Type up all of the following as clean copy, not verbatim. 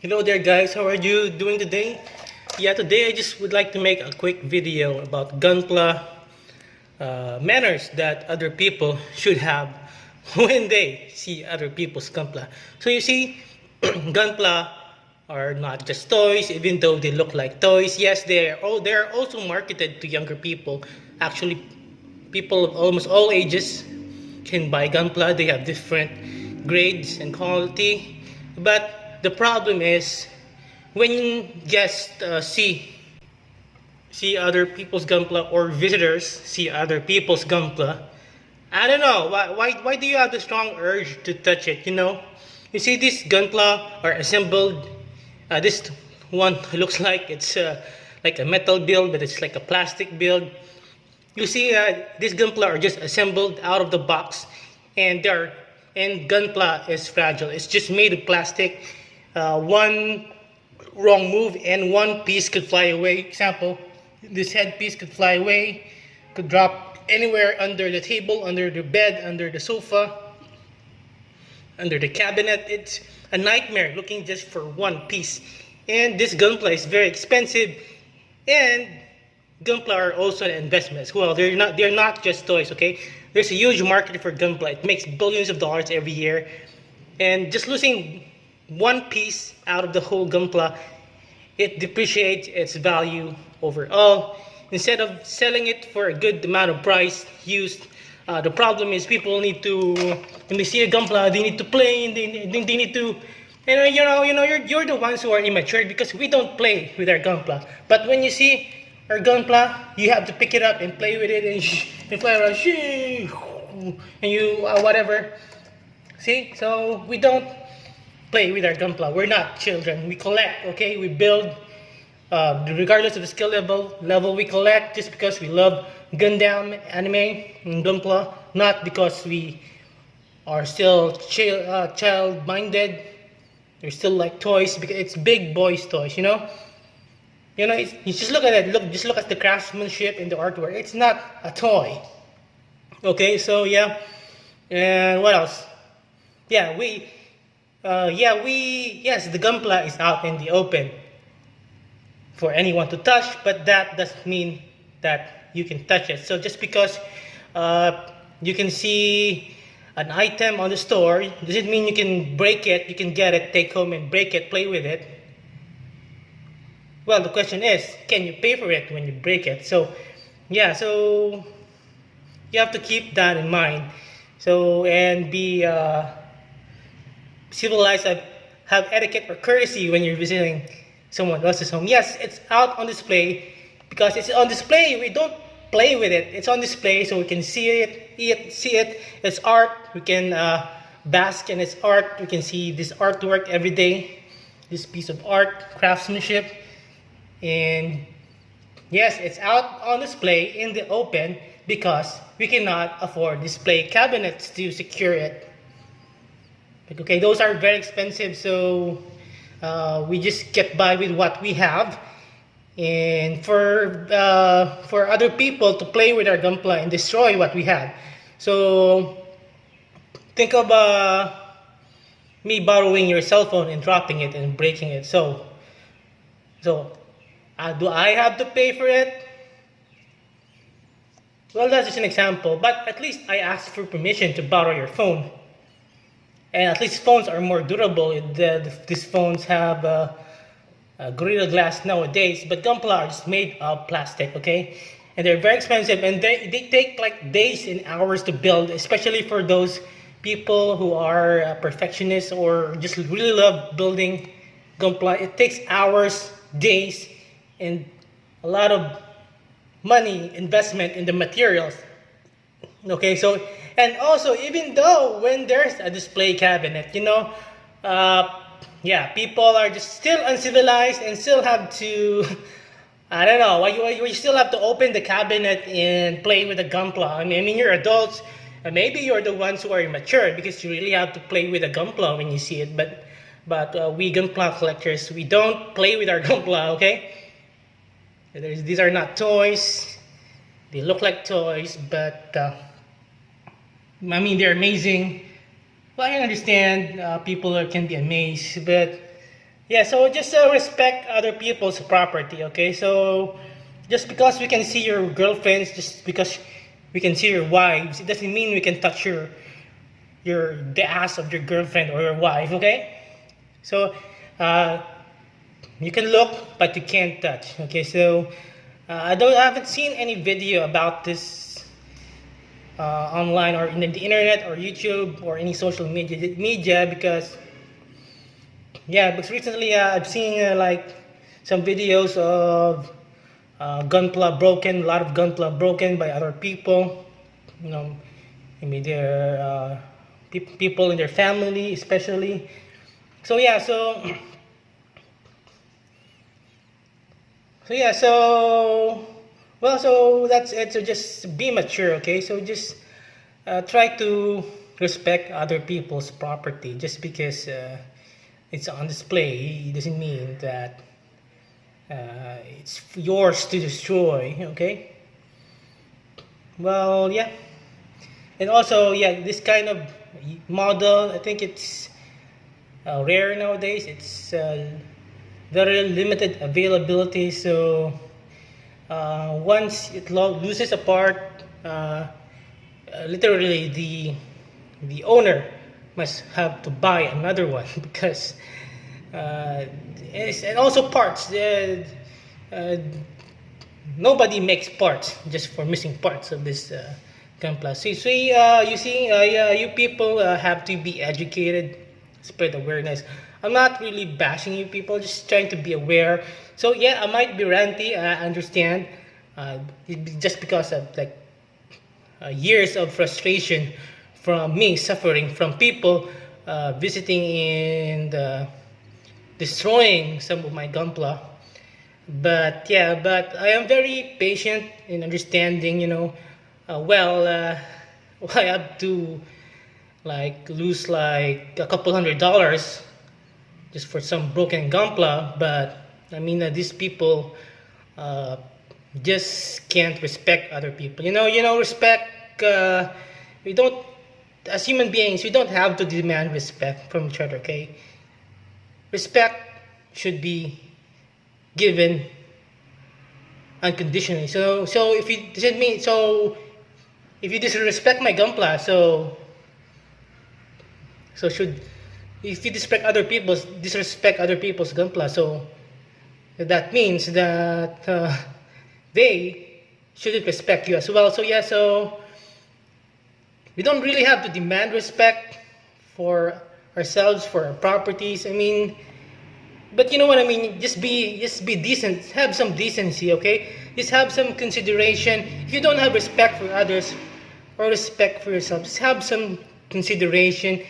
Hello there guys, how are you doing today? Yeah, today I just would like to make a quick video about Gunpla manners that other people should have when they see other people's Gunpla. So you see, Gunpla are not just toys, even though they look like toys. Yes, they're also marketed to younger people. Actually, people of almost all ages can buy Gunpla. They have different grades and quality. But the problem is when guests see other people's Gunpla or visitors see other people's Gunpla, I don't know why do you have the strong urge to touch it? You see these Gunpla are assembled. This one looks like it's like a metal build, but it's like a plastic build. You see, these Gunpla are just assembled out of the box, and Gunpla is fragile. It's just made of plastic. One wrong move and one piece could fly away. Example, this headpiece could fly away, could drop anywhere under the table, under the bed, under the sofa, under the cabinet. It's a nightmare looking just for one piece. And this Gunpla is very expensive, and Gunpla are also an investment as well. They're not just toys, okay? There's a huge market for Gunpla. It makes billions of dollars every year. And just losing one piece out of the whole Gunpla, it depreciates its value overall. Instead of selling it for a good amount of price used, the problem is people need to, when they see a Gunpla, they need to play, and they need to, you're the ones who are immature because we don't play with our Gunpla. But when you see our Gunpla, you have to pick it up and play with it and fly around, and you whatever. See, so we don't play with our Gunpla. We're not children. We collect, okay? We build, regardless of the skill level we collect just because we love Gundam, anime, and Gunpla, not because we are still child-minded. We're still like toys because it's big boys' toys, you just look at it. Just look at the craftsmanship in the artwork. It's not a toy. Okay, so yeah, and what else? Yeah, yes, the Gunpla is out in the open for anyone to touch, but that doesn't mean that you can touch it. So just because you can see an item on the store, doesn't mean you can break it, you can get it, take home and break it, play with it. Well, the question is, can you pay for it when you break it? So, yeah, so you have to keep that in mind. So, and be civilized, have etiquette or courtesy when you're visiting someone else's home. Yes, it's out on display because it's on display. We don't play with it. It's on display so we can see it, It's art. We can bask in its art. We can see this artwork every day, this piece of art, craftsmanship. And yes, it's out on display in the open because we cannot afford display cabinets to secure it. Okay, those are very expensive, so we just get by with what we have. And for other people to play with our Gunpla and destroy what we have. So think of me borrowing your cell phone and dropping it and breaking it. So do I have to pay for it? Well, that's just an example, but at least I asked for permission to borrow your phone. And at least phones are more durable. These phones have Gorilla Glass nowadays, but Gunpla are just made of plastic, okay? And they're very expensive, and they take like days and hours to build, especially for those people who are perfectionists or just really love building Gunpla. It takes hours, days, and a lot of money investment in the materials. Okay, so, and also, even though when there's a display cabinet, people are just still uncivilized and still have to, I don't know, you still have to open the cabinet and play with a Gunpla. I mean, you're adults, and maybe you're the ones who are immature because you really have to play with a Gunpla when you see it, but we Gunpla collectors, we don't play with our Gunpla, okay? These are not toys. They look like toys, but I mean, they're amazing. Well, I understand people can be amazed, but Yeah, so just respect other people's property, okay? So just because we can see your girlfriends, just because we can see your wives, it doesn't mean we can touch the ass of your girlfriend or your wife, okay? So uh, you can look, but you can't touch, okay? So I haven't seen any video about this online or in the internet or YouTube or any social media because yeah, because recently I've seen like some videos of gunpla broken, a lot of gunpla broken by other people. You know, maybe their people in their family, especially. So yeah, so well, so that's it. So just be mature, okay? So just try to respect other people's property. Just because it's on display doesn't mean that it's yours to destroy, okay? Well, yeah. And also, yeah, this kind of model, I think it's rare nowadays. It's very limited availability. So once it loses a part, literally the owner must have to buy another one because and also parts. Uh, Nobody makes parts just for missing parts of this Gunpla. You see, yeah, you people have to be educated, spread awareness. I'm not really bashing you people, just trying to be aware. So yeah, I might be ranty. I understand, just because of like years of frustration from me suffering from people visiting and destroying some of my Gunpla. But yeah, but I am very patient in understanding, I have to like lose like a couple $100 just for some broken gunpla. But I mean, these people uh, just can't respect other people. Respect. We don't, as human beings, we don't have to demand respect from each other. Okay, respect should be given unconditionally. So if you doesn't mean so if you disrespect my gunpla, so should if you disrespect other people's gunpla, so that means that they shouldn't respect you as well. So yeah, so we don't really have to demand respect for ourselves, for our properties. I mean, but you know what I mean. Just be decent. Have some decency, okay? Just have some consideration. If you don't have respect for others or respect for yourself, just have some consideration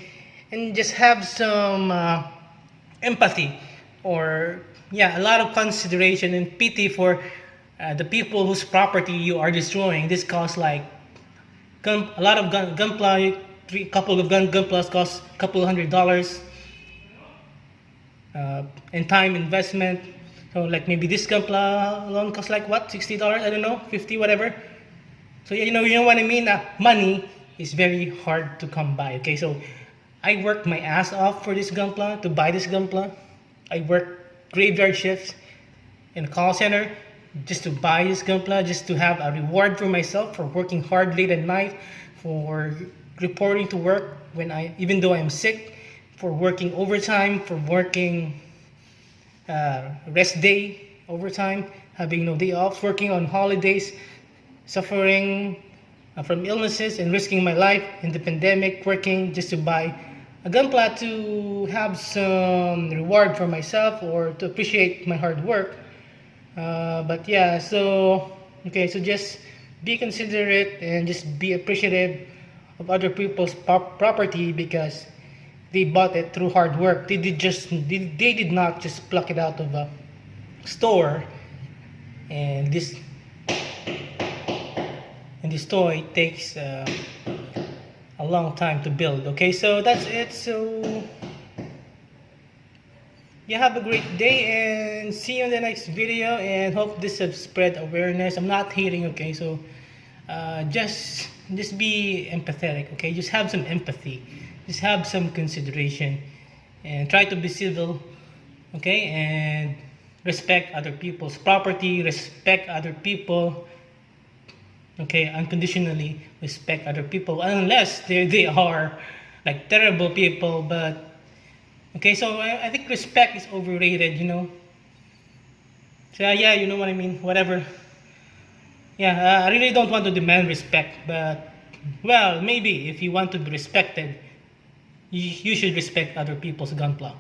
and just have some empathy, or yeah, a lot of consideration and pity for the people whose property you are destroying. This costs like a lot of gunpla. Couple of gunplas cost a couple $100 and time investment. So like maybe this gunpla alone costs like what, $60? I don't know, 50, whatever. So you know what I mean. Money is very hard to come by. Okay, so I worked my ass off for this gunpla, to buy this gunpla. I worked graveyard shifts in a call center just to buy this gunpla, just to have a reward for myself for working hard late at night, for reporting to work even though I'm sick, for working overtime, for working rest day overtime, having no day off, working on holidays, suffering from illnesses and risking my life in the pandemic, working just to buy a gunpla to have some reward for myself or to appreciate my hard work. But yeah, so okay, so just be considerate and just be appreciative of other people's property because they bought it through hard work. They did not just pluck it out of a store, and this toy takes a long time to build. Okay, so that's it. So you have a great day and see you in the next video, and hope this has spread awareness. I'm not hating, okay? So just be empathetic, okay? Just have some empathy, just have some consideration, and try to be civil Okay, and respect other people's property, respect other people. Okay, unconditionally respect other people unless they are like terrible people. But okay, so I think respect is overrated, you know. So yeah, you know what I mean. Whatever. Yeah, I really don't want to demand respect, but well, maybe if you want to be respected, you should respect other people's gunpla.